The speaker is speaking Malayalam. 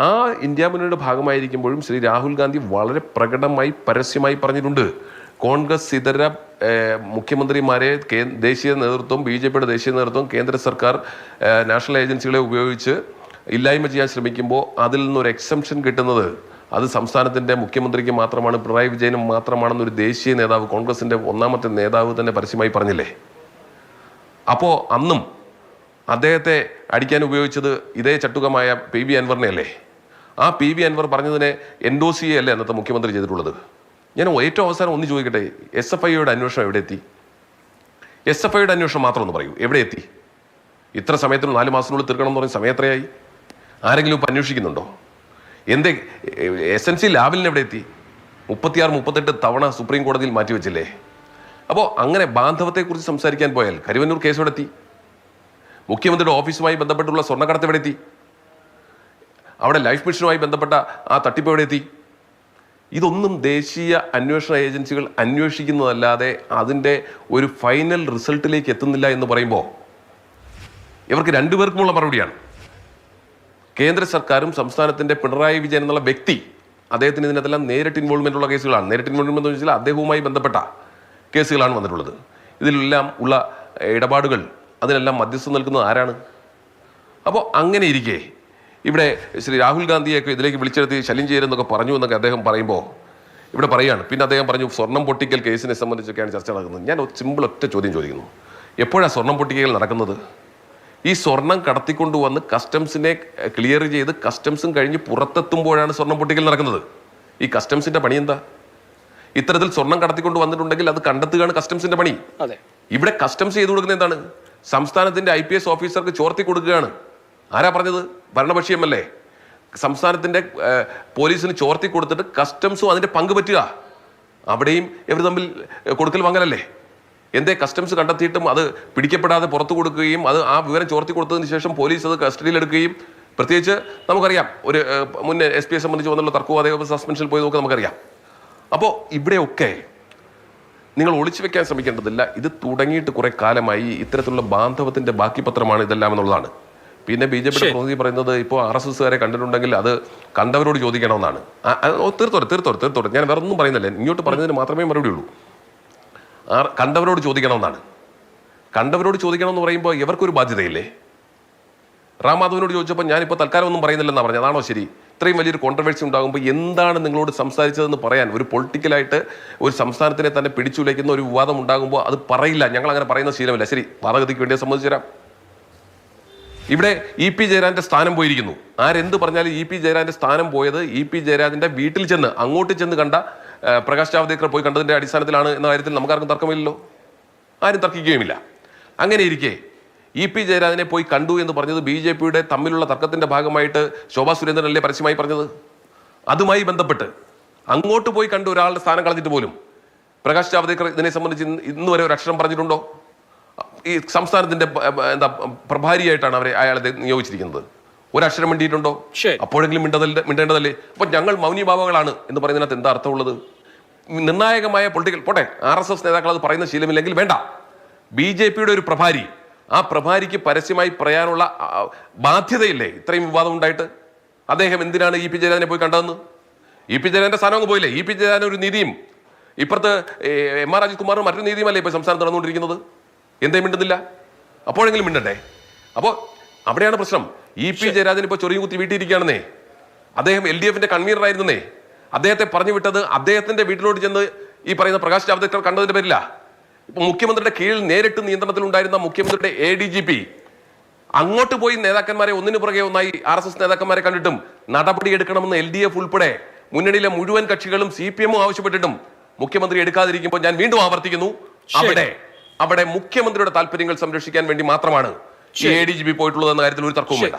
ആ ഇന്ത്യ മുന്നണിയുടെ ഭാഗമായിരിക്കുമ്പോഴും ശ്രീ രാഹുൽ ഗാന്ധി വളരെ പ്രകടമായി പരസ്യമായി പറഞ്ഞിട്ടുണ്ട്, കോൺഗ്രസ് ഇതര മുഖ്യമന്ത്രിമാരെ ദേശീയ നേതൃത്വം, BJPയുടെ ദേശീയ നേതൃത്വം, കേന്ദ്ര സർക്കാർ നാഷണൽ ഏജൻസികളെ ഉപയോഗിച്ച് ഇല്ലായ്മ ചെയ്യാൻ ശ്രമിക്കുമ്പോൾ അതിൽ നിന്നൊരു എക്സംഷൻ കിട്ടുന്നത് അത് സംസ്ഥാനത്തിൻ്റെ മുഖ്യമന്ത്രിക്ക് മാത്രമാണ്, പിണറായി വിജയനും മാത്രമാണെന്നൊരു ദേശീയ നേതാവ്, കോൺഗ്രസിൻ്റെ ഒന്നാമത്തെ നേതാവ് തന്നെ പരസ്യമായി പറഞ്ഞില്ലേ? അപ്പോൾ അന്നും അദ്ദേഹത്തെ അടിക്കാൻ ഉപയോഗിച്ചത് ഇതേ ചട്ടുകമായ PV അൻവറിനെ അല്ലേ? ആ PV അൻവർ പറഞ്ഞതിനെ എൻഡോസ് ചെയ്യല്ലേ അന്നത്തെ മുഖ്യമന്ത്രി ചെയ്തിട്ടുള്ളത്? ഞാൻ ഏറ്റവും അവസാനം ഒന്ന് ചോദിക്കട്ടെ, SFIയുടെ അന്വേഷണം എവിടെ എത്തി? SFIയുടെ അന്വേഷണം മാത്രം ഒന്ന് പറയൂ, എവിടെ എത്തി? ഇത്ര സമയത്തിന് 4 മാസത്തിനുള്ളിൽ തീർക്കണം എന്ന് പറഞ്ഞ സമയം എത്രയായി? ആരെങ്കിലും ഇപ്പം അന്വേഷിക്കുന്നുണ്ടോ? എന്തേ SNC ലാബിലിന് എവിടെ എത്തി? 36-38 തവണ സുപ്രീം കോടതിയിൽ മാറ്റിവെച്ചില്ലേ? അപ്പോൾ അങ്ങനെ ബാന്ധവത്തെക്കുറിച്ച് സംസാരിക്കാൻ പോയാൽ കരുവന്നൂർ കേസ് എവിടെ എത്തി? മുഖ്യമന്ത്രിയുടെ ഓഫീസുമായി ബന്ധപ്പെട്ടുള്ള സ്വർണ്ണക്കടത്ത് എവിടെ എത്തി? അവിടെ ലൈഫ് മിഷനുമായി ബന്ധപ്പെട്ട ആ തട്ടിപ്പ് എവിടെ എത്തി? ഇതൊന്നും ദേശീയ അന്വേഷണ ഏജൻസികൾ അന്വേഷിക്കുന്നതല്ലാതെ അതിൻ്റെ ഒരു ഫൈനൽ റിസൾട്ടിലേക്ക് എത്തുന്നില്ല എന്ന് പറയുമ്പോൾ ഇവർക്ക് രണ്ടുപേർക്കുമുള്ള മറുപടിയാണ്. കേന്ദ്ര സർക്കാരും സംസ്ഥാനത്തിൻ്റെ പിണറായി വിജയൻ എന്നുള്ള വ്യക്തി, അദ്ദേഹത്തിന് ഇതിനകത്തെല്ലാം നേരിട്ട് ഇൻവോൾവ്മെൻ്റ് ഉള്ള കേസുകളാണ്. നേരിട്ട് ഇൻവോൾവ്മെൻ്റ് എന്ന് വെച്ചാൽ അദ്ദേഹവുമായി ബന്ധപ്പെട്ട കേസുകളാണ് വന്നിട്ടുള്ളത്. ഇതിലെല്ലാം ഉള്ള ഇടപാടുകൾ, അതിനെല്ലാം മധ്യസ്ഥം നിൽക്കുന്നത് ആരാണ്? അപ്പോൾ അങ്ങനെ ഇരിക്കെ ഇവിടെ ശ്രീ രാഹുൽ ഗാന്ധിയൊക്കെ ഇതിലേക്ക് വിളിച്ചെടുത്ത് ശല്യം ചെയ്യരുതെന്നൊക്കെ പറഞ്ഞു എന്നൊക്കെ അദ്ദേഹം പറയുമ്പോൾ ഇവിടെ പറയുകയാണ്. പിന്നെ അദ്ദേഹം പറഞ്ഞു സ്വർണം പൊട്ടിക്കൽ കേസിനെ സംബന്ധിച്ചൊക്കെയാണ് ചർച്ച നടക്കുന്നത്. ഞാൻ സിമ്പിൾ ഒറ്റ ചോദ്യം ചോദിക്കുന്നു, എപ്പോഴാണ് സ്വർണം പൊട്ടിക്കൽ നടക്കുന്നത്? ഈ സ്വർണം കടത്തിക്കൊണ്ടുവന്ന് കസ്റ്റംസിനെ ക്ലിയർ ചെയ്ത് കസ്റ്റംസും കഴിഞ്ഞ് പുറത്തെത്തുമ്പോഴാണ് സ്വർണം പൊട്ടിക്കൽ നടക്കുന്നത്. ഈ കസ്റ്റംസിന്റെ പണി എന്താ? ഇത്തരത്തിൽ സ്വർണം കടത്തിക്കൊണ്ട് വന്നിട്ടുണ്ടെങ്കിൽ അത് കണ്ടെത്തുകയാണ് കസ്റ്റംസിന്റെ പണി. ഇവിടെ കസ്റ്റംസ് ചെയ്തു കൊടുക്കുന്നത് എന്താണ്? സംസ്ഥാനത്തിന്റെ IPS ഓഫീസർക്ക് ചോർത്തി കൊടുക്കുകയാണ്. ആരാ പറഞ്ഞത്? ഭരണപക്ഷീയമല്ലേ? സംസ്ഥാനത്തിന്റെ പോലീസിന് ചോർത്തി കൊടുത്തിട്ട് കസ്റ്റംസും അതിന്റെ പങ്ക് പറ്റുക. അവിടെയും ഇവർ തമ്മിൽ കൊടുക്കൽ വാങ്ങലല്ലേ? എന്തേ കസ്റ്റംസ് കണ്ടെത്തിയിട്ടും അത് പിടിക്കപ്പെടാതെ പുറത്തു കൊടുക്കുകയും അത് ആ വിവരം ചോർത്തി കൊടുത്തതിന് ശേഷം പോലീസ് അത് കസ്റ്റഡിയിലെടുക്കുകയും, പ്രത്യേകിച്ച് നമുക്കറിയാം ഒരു മുന്നേ SPയെ സംബന്ധിച്ച് വന്നുള്ള തർക്കവും അതേ സസ്പെൻഷനിൽ പോയി നോക്കുക നമുക്കറിയാം. അപ്പോൾ ഇവിടെയൊക്കെ നിങ്ങൾ ഒളിച്ചു വെക്കാൻ ശ്രമിക്കേണ്ടതില്ല. ഇത് തുടങ്ങിയിട്ട് കുറെ കാലമായി. ഇത്തരത്തിലുള്ള ബാന്ധവത്തിന്റെ ബാക്കി പത്രമാണ് ഇതെല്ലാം എന്നുള്ളതാണ്. പിന്നെ BJPയുടെ പ്രതിനിധി പറയുന്നത് ഇപ്പോൾ RSSകാരെ കണ്ടിട്ടുണ്ടെങ്കിൽ അത് കണ്ടവരോട് ചോദിക്കണമെന്നാണ്. തീർത്തോട്ടെ ഞാൻ വേറെ ഒന്നും പറയുന്നില്ല, ഇങ്ങോട്ട് പറഞ്ഞതിന് മാത്രമേ മറുപടി ഉള്ളൂ. കണ്ടവരോട് ചോദിക്കണമെന്നാണ്. കണ്ടവരോട് ചോദിക്കണം എന്ന് പറയുമ്പോൾ ഇവർക്കൊരു ബാധ്യതയില്ലേ? റാംമാധവനോട് ചോദിച്ചപ്പോൾ ഞാനിപ്പോൾ തൽക്കാലം ഒന്നും പറയുന്നില്ലെന്നാണ് പറഞ്ഞത്. അതാണോ ശരി? ഇത്രയും വലിയൊരു കോൺട്രവേഴ്സി ഉണ്ടാകുമ്പോൾ എന്താണ് നിങ്ങളോട് സംസാരിച്ചതെന്ന് പറയാൻ, ഒരു പൊളിറ്റിക്കലായിട്ട് ഒരു സംസ്ഥാനത്തിനെ തന്നെ പിടിച്ചുലയ്ക്കുന്ന ഒരു വിവാദം ഉണ്ടാകുമ്പോൾ അത് പറയില്ല. ഞങ്ങൾ അങ്ങനെ പറയുന്ന ശീലമില്ല. ശരി, വാദഗതിക്ക് വേണ്ടി സമ്മതിച്ചു തരാം. ഇവിടെ EP ജയരാജന്റെ സ്ഥാനം പോയിരിക്കുന്നു. ആരെന്ത് പറഞ്ഞാലും EP ജയരാജന്റെ സ്ഥാനം പോയത് EP ജയരാജന്റെ വീട്ടിൽ ചെന്ന് അങ്ങോട്ട് ചെന്ന് കണ്ട പ്രകാശ് ജാവ്ദേക്കർ പോയി കണ്ടതിന്റെ അടിസ്ഥാനത്തിലാണ് എന്ന കാര്യത്തിൽ നമുക്കാർക്കും തർക്കമില്ലല്ലോ, ആരും തർക്കിക്കുകയുമില്ല. അങ്ങനെ ഇരിക്കെ EP ജയരാജനെ പോയി കണ്ടു എന്ന് പറഞ്ഞത് BJPയുടെ തമ്മിലുള്ള തർക്കത്തിന്റെ ഭാഗമായിട്ട് ശോഭാ സുരേന്ദ്രനല്ലേ പരസ്യമായി പറഞ്ഞത്? അതുമായി ബന്ധപ്പെട്ട് അങ്ങോട്ട് പോയി കണ്ടു ഒരാളുടെ സ്ഥാനം കളഞ്ഞിട്ട് പോലും പ്രകാശ് ജാവ്ദേക്കർ ഇതിനെ സംബന്ധിച്ച് ഇന്ന് വരെ ഒരു അക്ഷരം പറഞ്ഞിട്ടുണ്ടോ? ഈ സംസ്ഥാനത്തിന്റെ എന്താ പ്രഭാരിയായിട്ടാണ് അയാളെ നിയോഗിച്ചിരിക്കുന്നത്. ഒരക്ഷരം മിണ്ടിയിട്ടുണ്ടോ? അപ്പോഴെങ്കിലും മിണ്ടേണ്ടതല്ലേ? അപ്പൊ ഞങ്ങൾ മൗനിഭാവങ്ങളാണ് എന്ന് പറയുന്നതിനകത്ത് എന്താ അർത്ഥമുള്ളത്? നിർണായകമായ പൊളിറ്റിക്കൽ പോട്ടെ, RSS നേതാക്കൾ അത് പറയുന്ന ശീലമില്ലെങ്കിൽ വേണ്ട. BJPയുടെ ഒരു പ്രഭാരി, ആ പ്രഭാരിക്ക് പരസ്യമായി പറയാനുള്ള ബാധ്യതയില്ലേ? ഇത്രയും വിവാദം ഉണ്ടായിട്ട് അദ്ദേഹം എന്തിനാണ് EP ജയരാജനെ പോയി കണ്ടതെന്ന്? EP ജയരാജന്റെ സ്ഥാനം അങ്ങ് പോയില്ലേ? EP ജയരാജൻ ഒരു നീതിയും ഇപ്പുറത്ത് MR രാജകുമാറും മറ്റൊരു നീതിയുമല്ലേ ഇപ്പൊ സംസ്ഥാനത്ത് നടന്നുകൊണ്ടിരിക്കുന്നത്? എന്തേ മിണ്ടുന്നില്ല? അപ്പോഴെങ്കിലും മിണ്ടട്ടെ. അപ്പോൾ അവിടെയാണ് പ്രശ്നം. EP ജയരാജൻ ഇപ്പോൾ ചൊറിയും കുത്തി വീട്ടിയിരിക്കുകയാണെന്നേ. അദ്ദേഹം LDFന്റെ കൺവീനർ ആയിരുന്നേ. അദ്ദേഹത്തെ പറഞ്ഞു വിട്ടത് അദ്ദേഹത്തിന്റെ വീട്ടിലോട്ട് ചെന്ന് ഈ പറയുന്ന പ്രകാശ് ജാവ്ദേക്കർ കണ്ടതിന്റെ പേരില്ല. ഇപ്പൊ മുഖ്യമന്ത്രിയുടെ കീഴിൽ നേരിട്ട് നിയന്ത്രണത്തിലുണ്ടായിരുന്ന മുഖ്യമന്ത്രിയുടെ ADGP അങ്ങോട്ട് പോയി നേതാക്കന്മാരെ ഒന്നിനു പുറകെ ഒന്നായി RSS നേതാക്കന്മാരെ കണ്ടിട്ടും നടപടി എടുക്കണമെന്ന് LDF ഉൾപ്പെടെ മുന്നണിയിലെ മുഴുവൻ കക്ഷികളും CPM ആവശ്യപ്പെട്ടിട്ടും മുഖ്യമന്ത്രി എടുക്കാതിരിക്കുമ്പോൾ ഞാൻ വീണ്ടും ആവർത്തിക്കുന്നു, അവിടെ മുഖ്യമന്ത്രിയുടെ താല്പര്യങ്ങൾ സംരക്ഷിക്കാൻ വേണ്ടി മാത്രമാണ് ADGP പോയിട്ടുള്ളത് എന്ന കാര്യത്തിൽ ഒരു തർക്കവും വേണ്ട.